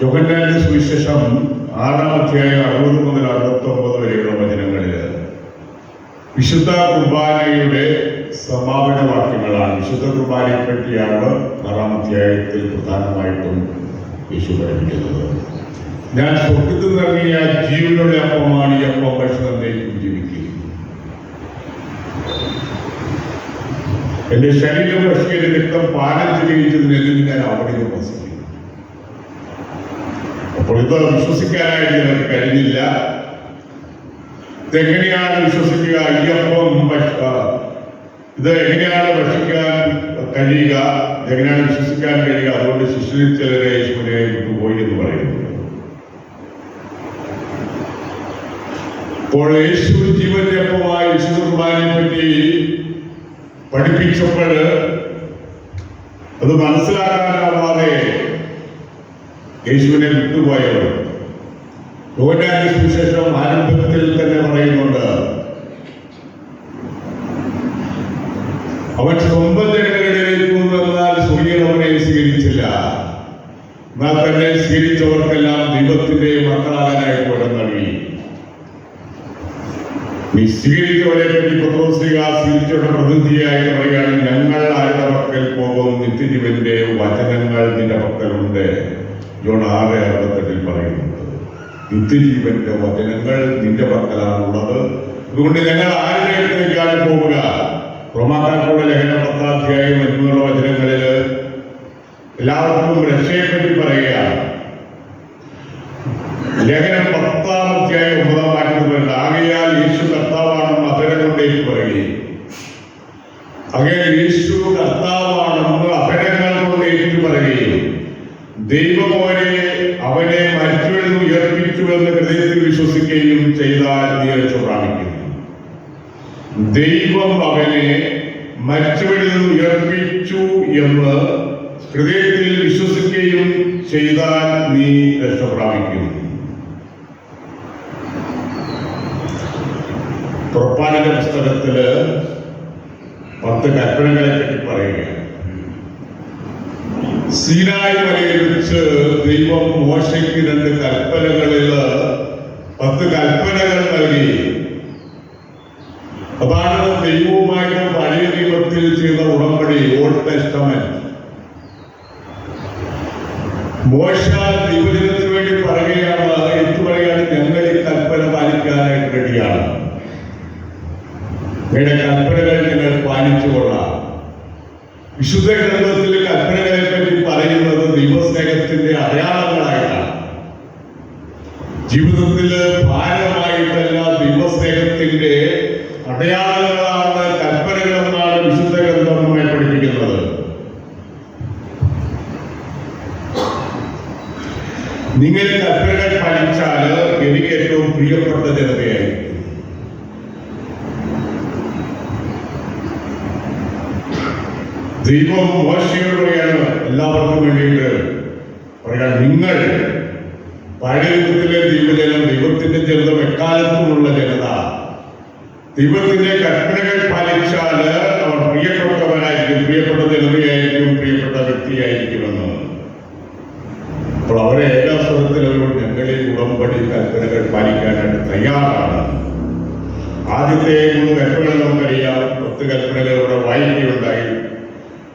യോഹന്നാന്റെ സുവിശേഷം 6-ാം അധ്യായം 60 മുതൽ 69 വരെയുള്ള വചനങ്ങളിൽ വിശുദ്ധ കുർബാനയുടെ സമാപന വാക്യങ്ങളാണ്. വിശുദ്ധ കുർബാനയെ പറ്റിയാണ് 6-ാം അധ്യായത്തിൽ പ്രധാനമായിട്ടും യേശു പഠിപ്പിക്കുന്നത്. ഞാൻ സ്വർഗ്ഗത്തിൽ നിന്നിറങ്ങിയ ജീവനുള്ള അപ്പമാണ്, ഈ അപ്പം ഭക്ഷണത്തേക്കും ജീവിക്കും. എന്റെ ശരീരം ഭക്ഷിക്കുന്ന രക്തം പാനം ചെയ്യുന്നതിനെതിരെ ഞാൻ അവിടെ വസിക്കും. അപ്പോൾ ഇത് വിശ്വസിക്കാനായിട്ട് ഞങ്ങൾക്ക് കഴിഞ്ഞില്ല. ഇതെങ്ങനെയാണ് വിശ്വസിക്കുക? ഈ അപ്പം ഇത് എങ്ങനെയാണ് ഭക്ഷിക്കാൻ കഴിയുക? ഇതെങ്ങനെയാണ് വിശ്വസിക്കാൻ കഴിയുക? അതുകൊണ്ട് ശിഷ്യരിൽ ചിലരെ യേശുവിനെ വിട്ടുപോയി എന്ന് പറയുന്നു. അപ്പോൾ യേശു ജീവന്റെ അപ്പമായി വിശുദ്ധ കുർബാനയെ പറ്റി പഠിപ്പിച്ചപ്പോൾ അത് മനസ്സിലാക്കാനാവാതെ യേശുവിനെ വിട്ടുപോയവർ യോഹന്നാന്റെ സുവിശേഷം ആരംഭത്തിൽ തന്നെ പറയുന്നുണ്ട്, അവൻ സ്വന്തം ജനങ്ങളിലേക്ക് വന്നാൽ സ്വർഗ്ഗീയർ അവനെ സ്വീകരിച്ചില്ല, എന്നാൽ തന്നെ സ്വീകരിച്ചവർക്കെല്ലാം ദൈവത്തിന്റെ മക്കളാകാനായിട്ട് വരം നൽകി. നീ സ്വീകരിച്ചവരെ പറ്റി പത്രോസ്ലീഹ സ്വീകരിച്ചവരുടെ പ്രതിനിധിയായി പറയുകയാണ്, ഞങ്ങൾ ആരുടെ പക്കൽ പോകും? നിത്യജീവന്റെ വചനങ്ങൾ നിന്റെ പക്കലുണ്ട്. ജോൺ 6:68 പറയുന്നുണ്ട്, നിത്യജീവന്റെ വചനങ്ങൾ നിന്റെ പക്കലാണുള്ളത്. അതുകൊണ്ട് ഞങ്ങൾ ആരുടെ അടുത്തേക്കാണ് പോവുക? റോമാക്കാർക്കുള്ള ലേഖനം 10-ാം അധ്യായം 5 വചനങ്ങളിൽ എല്ലാവർക്കും രക്ഷയെപ്പറ്റി പറയുകയാണ്. ലേഖനം 10-ാം അധ്യായം 9-ാം വാക്യത്തിൽ പറയുന്നത്, ആകയാൽ യേശു കർത്താവാണെന്ന് അധരം കൊണ്ടേക്ക് പറയുകയും, ആകയാൽ യേശു കർത്താവാണെന്ന് അധരങ്ങൾ കൊണ്ട് ഏറ്റു പറയുകയും, ദൈവം അവനെ മരിച്ചവരിൽ നിന്ന് ഉയർപ്പിച്ചുവെന്ന് ഹൃദയത്തിൽ വിശ്വസിക്കുകയും ചെയ്താൽ നീ രക്ഷ പ്രാപിക്കുന്നു. ദൈവം അവനെ മരിച്ചവരിൽ നിന്ന് ഉയർപ്പിച്ചു എന്ന് ഹൃദയത്തിൽ വിശ്വസിക്കുകയും ചെയ്താൽ നീ രക്ഷ പ്രാപിക്കുന്നു. പുറപ്പാടിന്റെ പുസ്തകത്തില് 10 കൽപ്പനകളെ പറ്റി പറയുകയാണ്. സീനായി മലയിൽ വെച്ച് ദൈവം മോശയ്ക്ക് 2 കൽപ്പനകളിൽ 10 കൽപ്പനകൾ നൽകി. അതാണ് ദൈവവുമായിട്ട് പഴയ നിയമത്തിൽ ചെയ്ത ഉടമ്പടി, ഓൾഡ് ടെസ്റ്റമെന്റ്. മോശ ദൈവജനത്തിന് വേണ്ടി പറയുകയാണ്, എന്തു പറയുകയാണ്? ഞങ്ങൾ ഈ കൽപ്പന പാലിക്കാനായിട്ട് റെഡിയാണ്. നിങ്ങളുടെ കൽപ്പനകൾ ഞങ്ങൾ പാലിച്ചുകൊള്ളാം. വിശുദ്ധ ഗ്രന്ഥത്തിൽ കൽപ്പനകളെ പറ്റി പറയുന്നത് ദൈവസ്നേഹത്തിന്റെ അടയാളങ്ങളായിട്ടാണ്. ജീവിതത്തിൽ ഭാരമായിട്ടല്ല, ദൈവസ്നേഹത്തിന്റെ അടയാളങ്ങളാണ് കൽപ്പനകളെന്നാണ് വിശുദ്ധ ഗ്രന്ഥം നമ്മെ പഠിപ്പിക്കുന്നത്. നിങ്ങൾ കൽപ്പനകൾ പാലിച്ചാൽ എനിക്ക് ഏറ്റവും പ്രിയപ്പെട്ട ജനതയായിരിക്കും. ദൈവം മോശയോട് പറയാണ്, എല്ലാവർക്കും വേണ്ടിയിട്ട് പറയാൻ, നിങ്ങൾ പഴയ യുഗത്തിലെ ദൈവജനം, ദൈവത്തിന്റെ ജനത, എക്കാലത്തുമുള്ള ജനത, ദൈവത്തിന്റെ കൽപ്പനകൾ പാലിച്ചാൽ അവർ പ്രിയപ്പെട്ടവരായിരിക്കും, പ്രിയപ്പെട്ട ജനതയായിരിക്കും, പ്രിയപ്പെട്ട വ്യക്തിയായിരിക്കുമെന്ന്. അപ്പോൾ അവരെ ഏകാസ്വരത്തിൽ അവരോട് ഞങ്ങളെ ഉടമ്പടി കൽപ്പനകൾ പാലിക്കാനായിട്ട് തയ്യാറാണ്. ആദ്യത്തെ 3 കൽപ്പനകൾ നമുക്കറിയാം. 10 കൽപ്പനകൾ ഇവിടെ വായിക്കുകയുണ്ടായി.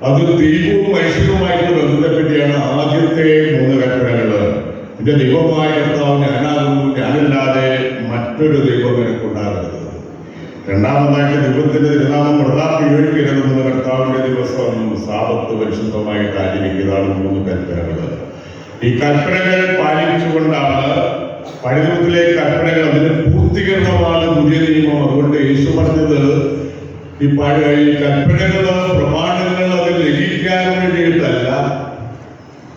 അത് ദൈവവും മനുഷ്യനുമായിട്ട് ബന്ധപ്പെട്ടിയാണ് ആദ്യത്തെ 3 കൽപ്പനകൾ. എന്റെ ദൈവമായ കർത്താവ് ഞാനാകുന്നു, ഞാനല്ലാതെ മറ്റൊരു ദൈവം എനിക്കുണ്ടാകരുത്. രണ്ടാമതായിട്ട് ദൈവത്തിന്റെ തിരുനാമം വൃഥാപ്രയോഗിക്കരുതെന്ന് കർത്താവിന്റെ ദിവസം സാബത്ത് പരിശുദ്ധമായിട്ട് ആചരിക്കുന്നതാണ് 3 കൽപ്പനകൾ. ഈ കൽപ്പനകൾ പാലിച്ചുകൊണ്ടാണ് പഴയ നിയമത്തിലെ കൽപ്പനകൾ, അതിന് പൂർത്തീകരണമാണ് പുതിയ നിയമം. അതുകൊണ്ട് യേശു പറഞ്ഞത്, ഈ കൽപ്പനകൾ, പ്രമാണങ്ങൾ അതിൽ ലംഘിക്കാൻ വേണ്ടിയിട്ടല്ല,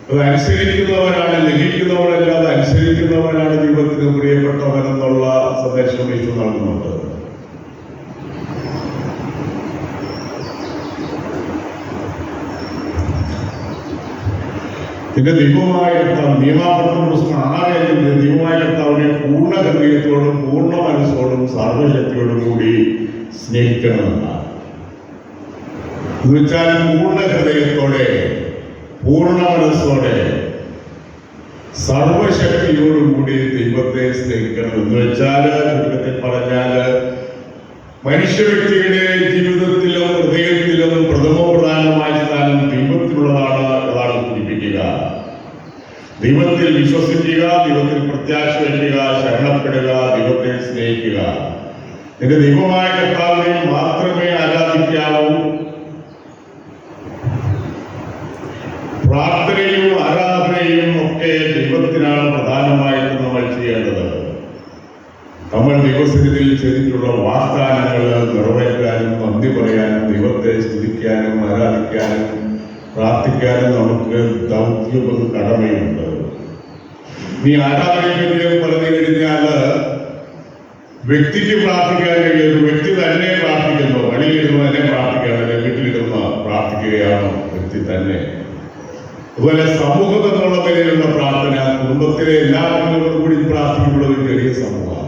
അത് അനുസരിക്കുന്നവരാണ്, ലംഘിക്കുന്നവരല്ല, അത് അനുസരിക്കുന്നവരാണ് ദൈവത്തിന് പ്രിയപ്പെട്ടവനെന്നുള്ള സന്ദേശം യേശു നൽകുന്നുണ്ട്. പിന്നെ ദൈവമായ കർത്താവ്, നിയമാവർത്തന പുസ്തകം 6 ദൈവമായ കർത്താവിനെ പൂർണ്ണ ഹൃദയത്തോടും പൂർണ്ണ മനസ്സോടും സർവശക്തിയോടും കൂടി സ്നേഹിക്കണമെന്നാണ്. എന്നുവെച്ചാൽ പൂർണ്ണ ഹൃദയത്തോടെ, പൂർണ്ണ മനസ്സോടെ സർവശക്തിയോടുകൂടി ദൈവത്തെ സ്നേഹിക്കണം എന്ന് വെച്ചാൽ, ചുരുക്കത്തിൽ പറഞ്ഞാല് മനുഷ്യ വ്യക്തിയുടെ ജീവിതത്തിലും ഹൃദയത്തിലും പ്രഥമ പ്രധാനമായ സ്ഥാനം ദൈവത്തിനുള്ളതാണ് എന്നതാണ് സൂചിപ്പിക്കുക. ദൈവത്തിൽ വിശ്വസിക്കുക, ദൈവത്തിൽ പ്രത്യാശ വയ്ക്കുക, ശരണപ്പെടുക, ദൈവത്തെ സ്നേഹിക്കുക. നിന്റെ ദൈവമായ കർത്താവിനെ മാത്രമേ ആരാധിക്കാവൂ. പ്രാർത്ഥനയും ആരാധനയും ഒക്കെ ദൈവത്തിനാണ് പ്രധാനമായിട്ടും നമ്മൾ ചെയ്യേണ്ടത്. നമ്മൾ ദൈവസന്നിധിയിൽ ചെയ്തിട്ടുള്ള വാഗ്ദാനങ്ങൾ നിറവേറ്റാനും നന്ദി പറയാനും ദൈവത്തെ സ്തുതിക്കാനും ആരാധിക്കാനും പ്രാർത്ഥിക്കാനും നമുക്ക് ദൗത്യവും കടമയുണ്ട്. നീ ആരാധനയെ പറഞ്ഞു കഴിഞ്ഞാൽ വ്യക്തിക്ക് പ്രാർത്ഥിക്കാൻ കഴിയുന്നു. വ്യക്തി തന്നെ പ്രാർത്ഥിക്കുന്നു. വഴിയിലിരുന്ന് തന്നെ പ്രാർത്ഥിക്കുകയാണ്, വീട്ടിലിരുന്ന് പ്രാർത്ഥിക്കുകയാണ് വ്യക്തി തന്നെ. അതുപോലെ സമൂഹം എന്നുള്ള നിലയിലുള്ള പ്രാർത്ഥന, കുടുംബത്തിലെ എല്ലാ അംഗങ്ങളോടും കൂടി പ്രാർത്ഥിക്കുമ്പോൾ ഒരു ചെറിയ സമൂഹമാണ്.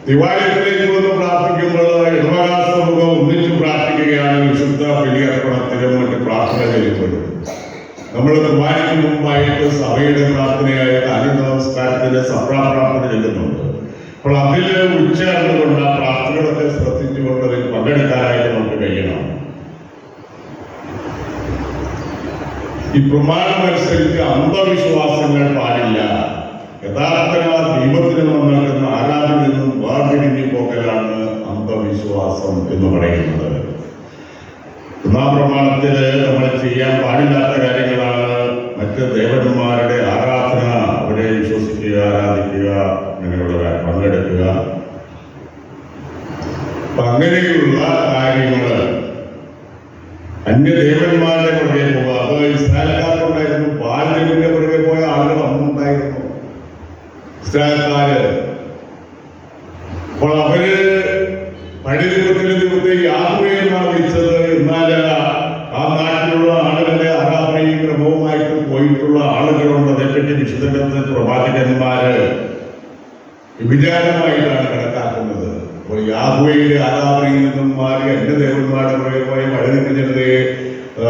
ദിവാലയത്തിലേക്ക് വന്ന് പ്രാർത്ഥിക്കുമ്പോൾ ഇടവകാല സമൂഹം ഒന്നിച്ച് പ്രാർത്ഥിക്കുകയാണ്. വിശുദ്ധ ബലിയർപ്പണത്തിലും മറ്റ് പ്രാർത്ഥനകളിലും നമ്മൾ കുർബാനയ്ക്ക് മുമ്പായിട്ട് സഭയുടെ പ്രാർത്ഥനയായ നമസ്കാരത്തിന്റെ സപ്രാപ്രാർത്ഥന ചെല്ലുന്നുണ്ട്. അപ്പോൾ അതിൽ ഉച്ചയാർന്നുകൊണ്ട് ആ പ്രാർത്ഥനകളൊക്കെ ശ്രദ്ധിച്ചുകൊണ്ട് അതിൽ പങ്കെടുക്കാനായിട്ട് നമുക്ക് കഴിയണം. ഈ പ്രമാണം അനുസരിച്ച് അന്ധവിശ്വാസങ്ങൾ പാടില്ല. യഥാർത്ഥ ദൈവത്തിന് നമ്മൾ നൽകുന്ന ആരാധനയിൽ നിന്നും വേർതിരിഞ്ഞു പോകലാണ് അന്ധവിശ്വാസം എന്ന് പറയുന്നത്. ഒന്നാം പ്രമാണത്തില് നമ്മൾ ചെയ്യാൻ പാടില്ലാത്ത കാര്യങ്ങളാണ് മറ്റ് ദേവന്മാരുടെ ആരാധന, അവരെ വിശ്വസിക്കുക, ആരാധിക്കുക, അങ്ങനെയുള്ള പങ്കെടുക്കുക. അപ്പൊ അങ്ങനെയുള്ള കാര്യങ്ങള് അന്യദേവന്മാരുടെ പുറകെ പോവുക. അത് ഇസ്രായേൽക്കാർക്കുണ്ടായിരുന്നു. ബാലിന്റെ പുറകെ പോയ ആളുകൾ അന്നുണ്ടായിരുന്നു ഇസ്രായേൽക്കാര്. അപ്പോൾ അവര് പഴയ ദൈവത്തെ യാഹ്വേ എന്നാണ് വിളിച്ചത്. എന്നാൽ ആ നാട്ടിലുള്ള ആളുകളുടെ ആരാധനയും ക്രമവുമായിട്ട് പോയിട്ടുള്ള ആളുകളുണ്ട്. അതേപ്പറ്റി വിശുദ്ധ പ്രവാചകന്മാര് വിചാരമായിട്ടാണ് കണക്കാക്കുന്നത്. അപ്പോൾ യാഹ്വേയുടെ ആരാധനയിൽ നിന്നും മാറി അന്യദേവന്മാരുടെ പുറകെ പോയ പഴയ ജനതയെ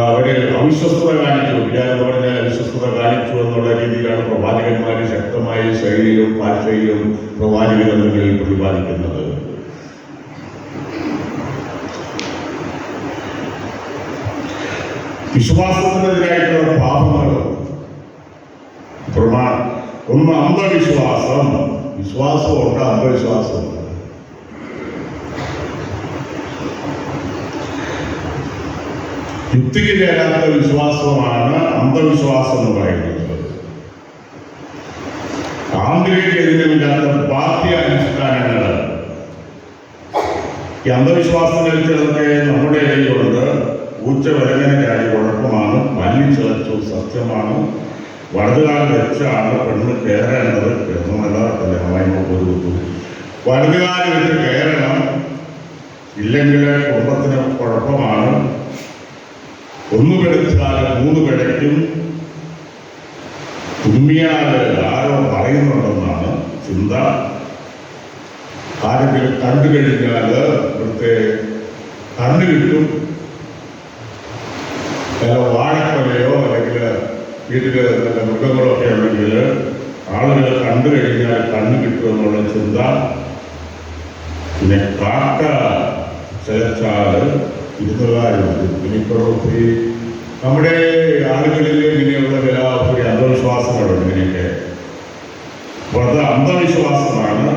അവരെ അവിശ്വസ്തത കാണിച്ചു. വിചാരം പറഞ്ഞാൽ അവിശ്വസ്തത കാണിച്ചു എന്നുള്ള രീതിയിലാണ് പ്രവാചകന്മാര് ശക്തമായ ശൈലിയിലും ഭാഷയിലും പ്രവാചക ഗ്രന്ഥങ്ങളിൽ പ്രതിപാദിക്കുന്നത്. വിശ്വാസത്തിനെതിരായിട്ടുള്ള പാപങ്ങൾ ഒന്ന് അന്ധവിശ്വാസം. വിശ്വാസമുണ്ട്, അന്ധവിശ്വാസമുണ്ട്. യുക്തിക്ക് ചേരാത്ത വിശ്വാസമാണ് അന്ധവിശ്വാസം എന്ന് പറയുന്നത്. ആന്തരികതയില്ലാത്ത ബാഹ്യ അനുഷ്ഠാനങ്ങൾ. ഈ അന്ധവിശ്വാസങ്ങളിൽ ചിലതൊക്കെ നമ്മുടെ ഇടയിലുണ്ട്. പൂച്ച വിലങ്ങനെ ചാടി കുഴപ്പമാണ്, പല്ലി ചിലച്ചു സത്യമാണ്, വലതുകാലം വെച്ചാണ് പെണ്ണ് കയറേണ്ടത്. പെണ്ണുമല്ല കല്യാണമായി കൊടുത്തു. വലതുകാലം വെച്ച് കയറണം, ഇല്ലെങ്കിൽ കുടുംബത്തിന് കുഴപ്പമാണ്. ഒന്ന് പിഴച്ചാൽ മൂന്ന് പിഴയ്ക്കും. തുമ്മിയാല് ആരോ പറയുന്നുണ്ടെന്നാണ് ചിന്ത. ആരെങ്കിലും കണ്ടു കഴിഞ്ഞാൽ ഇവിടുത്തെ കണ്ണു കിട്ടും. വാഴക്കൊലയോ അല്ലെങ്കിൽ വീട്ടിൽ നല്ല മൃഗങ്ങളൊക്കെ ഉണ്ടെങ്കിൽ ആളുകൾ കണ്ടു കഴിഞ്ഞാൽ കണ്ണു കിട്ടുമെന്നുള്ള ചിന്ത. പിന്നെ കാക്ക ചിലച്ചാൽ ഇരുന്നുകാരുണ്ട്. ഇനിയിപ്പോൾ ഒത്തിരി നമ്മുടെ ആളുകളിൽ ഇങ്ങനെയുള്ള ചില ഒത്തിരി അന്ധവിശ്വാസങ്ങളുണ്ട് ഇങ്ങനെയൊക്കെ. അപ്പോൾ അത് അന്ധവിശ്വാസമാണ്.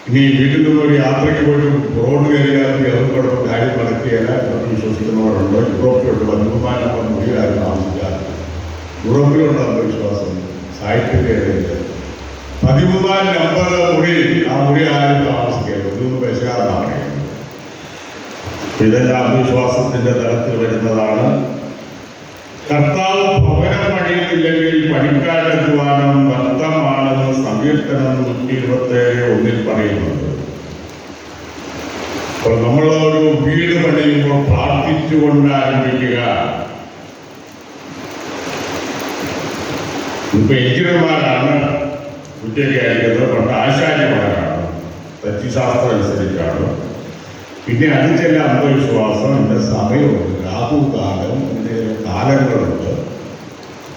ഇനി വീട്ടിൽ നിന്ന് ഒരു യാത്രയ്ക്ക് പോയിട്ട് റോഡ് കയറിയാൽ അതുകൊണ്ട് കാര്യം നടക്കുകയല്ല എന്ന് വിശ്വസിക്കുന്നവരുണ്ട്. യൂറോപ്പിലുണ്ട്. 13 നമ്പർ മുറിയിലാരും താമസിക്കാറ്. യൂറോപ്പിലുണ്ട് അന്ധവിശ്വാസം. സാഹിത്യത്തിലില്ല. 13 നമ്പർ മുറി, ആ മുറി ആരും താമസിക്കരുത്. ഇതൊന്നും വിശകാരമാണ്. ഇതെല്ലാം അന്ധവിശ്വാസത്തിന്റെ തലത്തിൽ വരുന്നതാണ്. കർത്താവ് ഭവനം പണിയുന്നില്ലെങ്കിൽ പണിക്കാരെത്തുവാനും വ്യക്തമാണെന്ന് സങ്കീർത്തനം 127:1 പറയുന്നുണ്ട്. അപ്പോൾ നമ്മളൊരു വീട് പണിയുമ്പോൾ പ്രാർത്ഥിച്ചുകൊണ്ട് ആരംഭിക്കുക. ഇപ്പൊ എഞ്ചിനീയർമാരാണ് കുറ്റക്കാരിക്കുന്നത്, പണ്ട് ആശാരിമാരാണ്. തച്ചുശാസ്ത്രം അനുസരിച്ചാണ്. പിന്നെ അത് ചില അന്ധവിശ്വാസം, എൻ്റെ സമയമുണ്ട്, രാഹുകാലം, എൻ്റെ കാലങ്ങളുണ്ട്.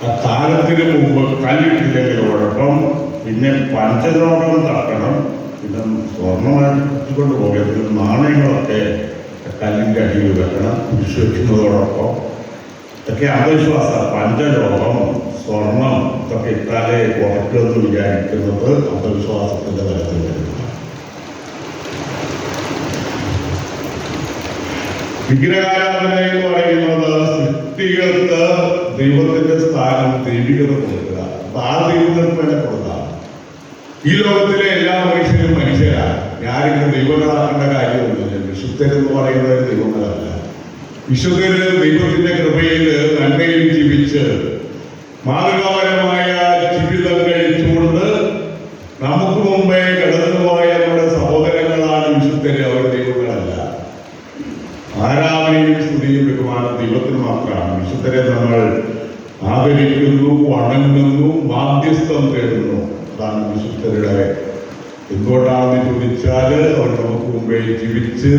ആ കാലത്തിന് മുമ്പ് കല്ലിട്ടില്ലെങ്കിൽ കുഴപ്പം, പിന്നെ പഞ്ചലോകം തട്ടണം, പിന്നെ സ്വർണ്ണമായിക്കൊണ്ട് പോകരുത്, പിന്നെ നാണയങ്ങളൊക്കെ കല്ലിൻ്റെ അടിയിൽ വെക്കണം വിശ്വസിക്കുന്നതോടൊപ്പം. ഇതൊക്കെ അന്ധവിശ്വാസം. പഞ്ചലോകം, സ്വർണം ഇതൊക്കെ ഇട്ടാലേ കുറയ്ക്കുമെന്ന് വിചാരിക്കുന്നത് അന്ധവിശ്വാസത്തിൻ്റെ തലത്തിൽ വരുന്നത്. വിഗ്രഹാരാധന എന്ന് പറയുന്നത് സൃഷ്ടികൾക്ക് ദൈവത്തിന്റെ സ്ഥാനം ദൈവികത കൊടുക്കുക. അപ്പൊ ആ ദൈവങ്ങൾക്ക് വേണ്ടി കൊടുക്കുക. ഈ ലോകത്തിലെ എല്ലാ മനുഷ്യരും മനുഷ്യരാണ്. ഞാനിങ്ങനെ ദൈവങ്ങളാക്കേണ്ട കാര്യമൊന്നുമില്ല. വിശുദ്ധരെന്ന് പറയുന്നത് ദൈവങ്ങളല്ല. വിശുദ്ധര് ദൈവത്തിന്റെ കൃപയിൽ നന്മയിൽ ജീവിച്ച് മാതൃകാപരമായ ജീവിതം കഴിച്ചുകൊണ്ട് നമുക്ക് മുമ്പേ കടന്നുപോയ നമ്മുടെ സഹോദരങ്ങളാണ് വിശുദ്ധര്. അവർ ദൈവങ്ങളല്ല. ആരാധനയും സ്തുതിയും ബഹുമാനം ദൈവത്തിന് മാത്രമാണ്. വിശുദ്ധരെ നമ്മൾ ആദരിക്കുന്നു, വണങ്ങുന്നു, മാധ്യസ്ഥം തേടുന്നു. അതാണ് വിശുദ്ധരുടെ. എന്തുകൊണ്ടാണെന്ന് ചോദിച്ചാൽ അവർ നമുക്ക് മുമ്പേ ജീവിച്ച്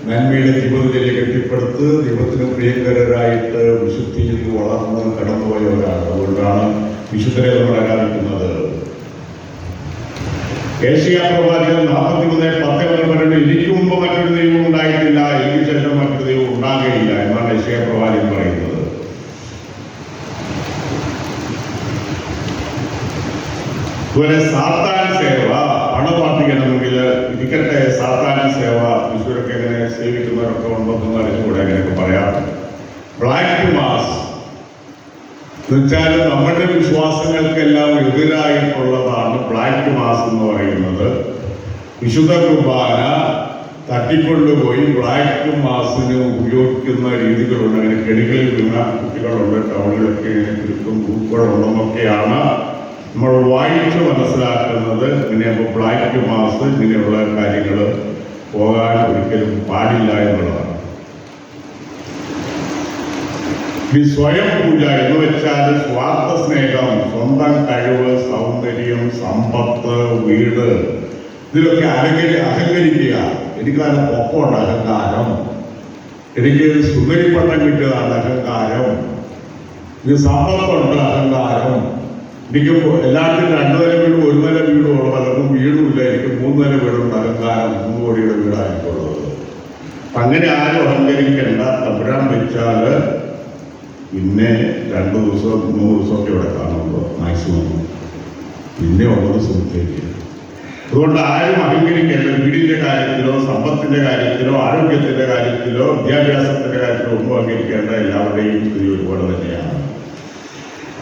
നന്മയുടെ ജീവിതത്തിലേക്ക് കെട്ടിപ്പടുത്ത് ദൈവത്തിന് പ്രിയങ്കരായിട്ട് വിശുദ്ധിയിൽ വളർന്ന് കടന്നുപോയവരാണ്. അതുകൊണ്ടാണ് വിശുദ്ധരെ നമ്മൾ ആരാധിക്കുന്നത്. ഏഷ്യാ പ്രവാചകൻ 43:10 പറയുന്നത്, എനിക്ക് മുമ്പ് മറ്റൊരു ദൈവം ഉണ്ടായിട്ടില്ല, എനിക്ക് ശേഷം മറ്റൊരു ദൈവം ഉണ്ടാകുകയില്ല എന്നാണ് ഏഷ്യാ പ്രവാചകൻ പറയുന്നത്. അതുപോലെ സാത്താൻ സേവ പണം വർദ്ധിക്കണമെങ്കിൽ ഇരിക്കട്ടെ. സാത്താൻ സേവ ഈശ്വരൊക്കെ എങ്ങനെ സേവിക്കുന്നവരൊക്കെ ഉണ്ടെന്ന് അറിഞ്ഞുകൂടെ, അങ്ങനെയൊക്കെ പറയാം. ബ്ലാക്ക് മാസ് എന്നുവെച്ചാൽ നമ്മുടെ വിശ്വാസങ്ങൾക്കെല്ലാം എതിരായിട്ടുള്ളതാണ് ബ്ലാക്ക് മാസ് എന്ന് പറയുന്നത്. വിശുദ്ധ കുർബാന തട്ടിക്കൊണ്ടുപോയി ബ്ലാക്ക് മാസിന് ഉപയോഗിക്കുന്ന രീതികളുണ്ട്. അങ്ങനെ കെണികളിൽ വീണ കുട്ടികളുണ്ട്, ടൗണിലൊക്കെ ഇങ്ങനെ ചുരുക്കം ഗ്രൂപ്പുകളുണ്ടെന്നൊക്കെയാണ് നമ്മൾ വായിച്ച് മനസ്സിലാക്കുന്നത്. ഇങ്ങനെ ബ്ലാക്ക് മാസ് ഇങ്ങനെയുള്ള കാര്യങ്ങൾ പോകാൻ ഒരിക്കലും പാടില്ല എന്നുള്ളതാണ്. ഈ സ്വയം പൂജ എന്ന് വെച്ചാൽ സ്വാർത്ഥ സ്നേഹം, സ്വന്തം കഴിവ്, സൗന്ദര്യം, സമ്പത്ത്, വീട്, ഇതിലൊക്കെ അഹങ്കരിക്കുക. എനിക്കതിന് പൊക്കമുണ്ട് അഹങ്കാരം, എനിക്ക് സുന്ദരിപ്പട്ടം കിട്ടിയതാണ് അഹങ്കാരം, ഇത് സമ്പത്തുണ്ട് അഹങ്കാരം, എനിക്ക് എല്ലാത്തിനും 2 നില വീടും 1 നില വീടും ഉള്ള പലർക്കും വീടുമില്ല, എനിക്ക് 3 നില വീടുണ്ട് അഹങ്കാരം, 3 കോടിയുടെ വീടായിട്ടുള്ളത്. അങ്ങനെ ആരും അഹങ്കരിക്കേണ്ട. തമ്പുരാൻ വെച്ചാൽ പിന്നെ 2 ദിവസം 3 ദിവസമൊക്കെ ഇവിടെ കാണുമ്പോൾ മാക്സിമം, പിന്നെ ഉള്ളത് സുഖത്തേക്ക്. അതുകൊണ്ട് ആരും അഹങ്കരിക്കേണ്ട. വീടിന്റെ കാര്യത്തിലോ സമ്പത്തിന്റെ കാര്യത്തിലോ ആരോഗ്യത്തിന്റെ കാര്യത്തിലോ വിദ്യാഭ്യാസത്തിന്റെ കാര്യത്തിലോ ഒന്നും അഹങ്കരിക്കേണ്ട. എല്ലാവരുടെയും സ്ഥിതി ഒരുപോലെ തന്നെയാണ്.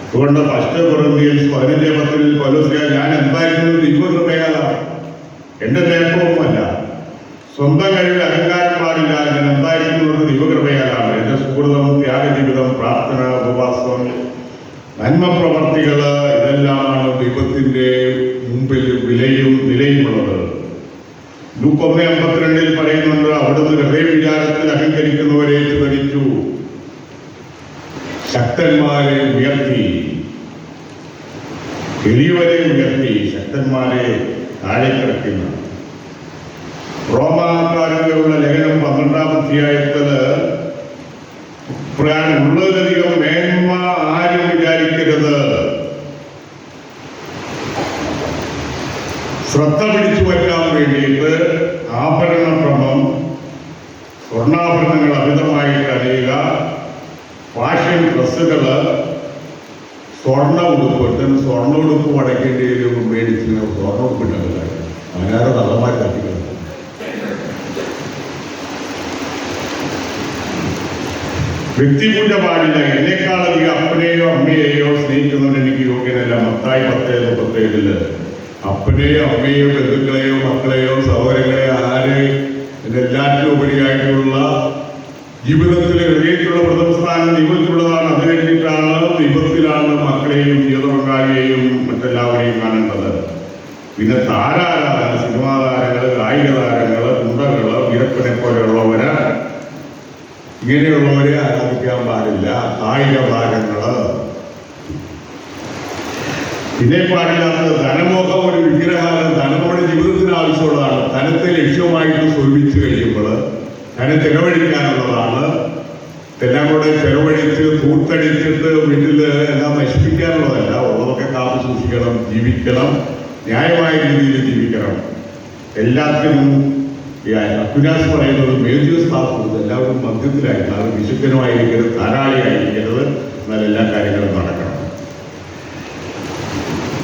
അതുകൊണ്ട് 1 കൊരിന്ത്യർ 15:10 പൗലോസ്, ഞാൻ എന്തായിരുന്നു ദൈവകൃപയാലാണ്, എന്റെ നേട്ടവുമല്ല, സ്വന്തം കഴിവിൽ അഹങ്കാരം പാടില്ല, ഞാൻ എന്തായിരിക്കുന്നത് ദൈവകൃപയാലാണ്. എന്റെ സുഹൃതം, ത്യാഗജീവിതം, പ്രാർത്ഥന, ഉപവാസം, നന്മ പ്രവർത്തികൾ, ഇതെല്ലാമാണ് ദൈവത്തിന്റെ മുമ്പിൽ വിലയും നിലയുമുള്ളത്. ലൂക്ക് 1:52 പറയുന്നുണ്ട്, അവിടുന്ന് ഹൃദയ വിചാരത്തിൽ അഹങ്കരിക്കുന്നവരെ ധരിച്ചു, ശക്തന്മാരെ ഉയർത്തി, എളിയവരെ ഉയർത്തി, ശക്തന്മാരെ താഴെ കിടക്കുന്ന. റോമാക്കാരുടെ ലേഖനം 12-ാം അധ്യായത്തില് ഉള്ളതിലധികം മേന്മ ആരും വിചാരിക്കരുത്, ശ്രദ്ധ പിടിച്ചു വയ്ക്കാൻ വേണ്ടിയിട്ട് ആഭരണക്രമം, സ്വർണ്ണാഭരണങ്ങൾ അമിതമായിട്ട് അണിയുക, ഫാഷൻ ഡ്രസ്സുകള്, സ്വർണ്ണ ഉടുപ്പ്, സ്വർണ്ണ ഉടുപ്പ് അടയ്ക്കേണ്ടി വരും, മേടിച്ച് സ്വർണ്ണ ഉടുപ്പിട്ടല്ല അങ്ങനെയാണ് തള്ളമാർ തട്ടിക്കുന്നത്. വ്യക്തിപൂജ പാടില്ല. എന്നെക്കാളധികം അപ്പനെയോ അമ്മയെയോ സ്നേഹിക്കുന്നവൻ എനിക്ക് യോഗ്യനല്ല. മത്തായി 10:37 അപ്പനെയോ അമ്മയെയോ ബന്ധുക്കളെയോ മക്കളെയോ സഹോദരങ്ങളെയോ ആരെ എല്ലാറ്റിലും ഉപരിയായിട്ടുള്ള ജീവിതത്തിലെ ഹൃദയത്തിലുള്ള പ്രഥമ സ്ഥാനം ദൈവത്തിലുള്ളതാണ്. അത് കഴിഞ്ഞിട്ടാണ് ദൈവത്തിലാണ് മക്കളെയും ജീവിതപങ്കാളിയെയും മറ്റെല്ലാവരെയും കാണേണ്ടത്. പിന്നെ താരാരാധന, സിനിമാ താരങ്ങള്, കായിക താരങ്ങള്, ഗുണ്ടകള്, വീരപ്പനെ പോലെയുള്ളവര്, ഇങ്ങനെയുള്ളവരെ ആരാധിക്കാൻ പാടില്ല. കായിക താരങ്ങള്, ഇതേ പാടില്ലാത്ത ധനമോഹം. ഒരു വിഗ്രഹാരം ധനമോടെ ജീവിതത്തിന് ആവശ്യമുള്ളതാണ്. ധനത്തെ ലക്ഷ്യമായിട്ട് സ്വരൂപിച്ചു കഴിയുമ്പോൾ ധനം ചെലവഴിക്കാനുള്ളതാണ്. ഇതെല്ലാം കൂടെ ചെലവഴിച്ച് തൂത്തടിച്ചിട്ട് വീട്ടിൽ എല്ലാം നശിപ്പിക്കാനുള്ളതല്ല. ഉള്ളതൊക്കെ കാത്തു സൂക്ഷിക്കണം, ജീവിക്കണം, ന്യായമായ രീതിയിൽ ജീവിക്കണം. എല്ലാത്തിനും ഈ അക്വിനാസ് പറയുന്നത് മേജർ സ്ഥാപനം എല്ലാവരും മധ്യത്തിലായിരിക്കണം. അത് വിശുദ്ധനുമായിരിക്കരുത്, ധാരാളിയായിരിക്കരുത്. എന്നാൽ എല്ലാ കാര്യങ്ങളും നടക്കണം.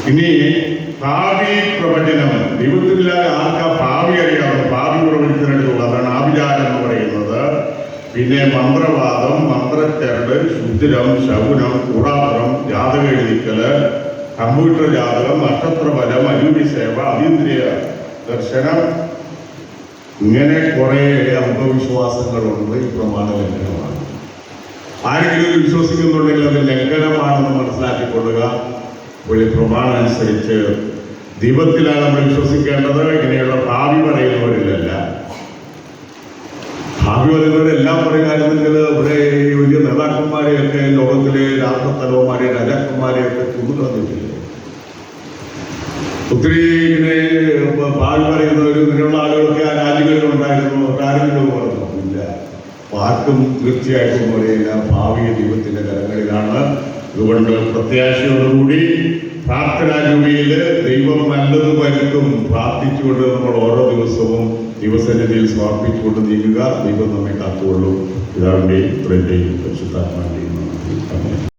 ഇനി ഭാവി പ്രവചനം. ദൈവത്തില്ലാതെ ആർക്കാ ഭാവി അറിയാവുന്നത്? ഭാവി പ്രവചനത്തിനുള്ള അതാണ് ആഭിചാരം എന്ന് പറയുന്നത്. പിന്നെ മന്ത്രവാദം, മന്ത്രച്ചരട്, ശുദ്രം, ശകുനം, കൂടാത്രം, ജാതക എഴുതിക്കല്, കമ്പ്യൂട്ടർ ജാതകം, നക്ഷത്രഫലം, അരൂപിസേവ, അതീന്ദ്രിയ ദർശനം, ഇങ്ങനെ കുറെ അന്ധവിശ്വാസങ്ങളുണ്ട്. ഈ പ്രമാണ ലംഘനമാണ്. ആരെങ്കിലും വിശ്വസിക്കുന്നുണ്ടെങ്കിൽ അത് ലംഘനമാണെന്ന് മനസ്സിലാക്കിക്കൊള്ളുക. ഒരു പ്രമാണം അനുസരിച്ച് ദൈവത്തിലാണ് നമ്മൾ വിശ്വസിക്കേണ്ടത്. ഇങ്ങനെയുള്ള ഭാവി പറയുന്നവരിലല്ല. ഭാവി പറയുന്നവരെല്ലാം പറയുകയായിരുന്നെങ്കിൽ ഇവിടെ ഈ വലിയ നേതാക്കന്മാരെയൊക്കെ, ലോകത്തിലെ രാഷ്ട്രത്തലവന്മാരെ, രാജാക്കന്മാരെയൊക്കെ കൊണ്ടുതന്നിട്ടില്ല. ഒത്തിരി ഇങ്ങനെ ഭാവി പറയുന്നവർ ഇങ്ങനെയുള്ള ആളുകളൊക്കെ ആ രാജ്യങ്ങളിലുണ്ടായിരുന്നു. ആരെങ്കിലും പറഞ്ഞില്ല. ആർക്കും തീർച്ചയായിട്ടും പറയില്ല. ഭാവി ദൈവത്തിന്റെ കരങ്ങളിലാണ്. അതുകൊണ്ട് പ്രത്യാശയോടുകൂടി പ്രാർത്ഥനാ ജൂബിയിൽ ദൈവം നല്ലത് വരുത്തും പ്രാർത്ഥിച്ചുകൊണ്ട് നമ്മൾ ഓരോ ദിവസവും ദൈവസന്നിധിയിൽ സമർപ്പിച്ചുകൊണ്ട് നീങ്ങുക. ദൈവം നമ്മെ കാത്തുകൊള്ളും. പിതാവിന്റെയും പുത്രന്റെയും പരിശുദ്ധാത്മാവിന്റെയും നാമത്തിൽ ആമേൻ.